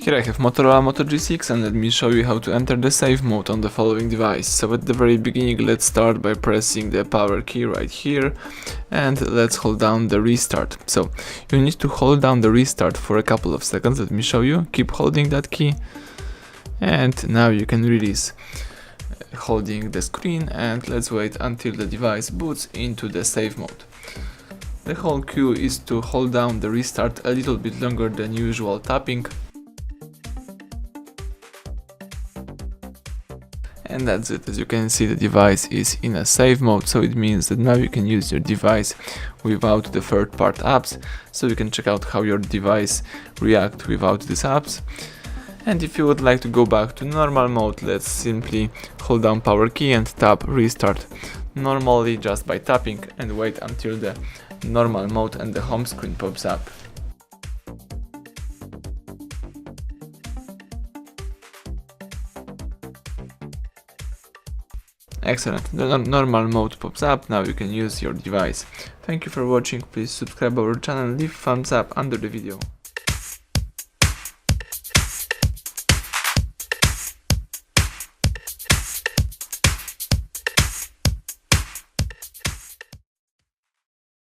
Here I have Motorola Moto G6 and let me show you how to enter the save mode on the following device. So at the very beginning let's start by pressing the power key right here and let's hold down the restart. So you need to hold down the restart for a couple of seconds. Let me show you. Keep holding that key and now you can release holding the screen, and let's wait until the device boots into the save mode. The whole cue is to hold down the restart a little bit longer than usual tapping. And that's it. As you can see, the device is in a save mode, so it means that now you can use your device without the third-party apps, so you can check out how your device reacts without these apps. And if you would like to go back to normal mode, let's simply hold down power key and tap restart normally just by tapping and wait until the normal mode and the home screen pops up. Excellent, the normal mode pops up, now you can use your device. Thank you for watching, please subscribe our channel, leave thumbs up under the video.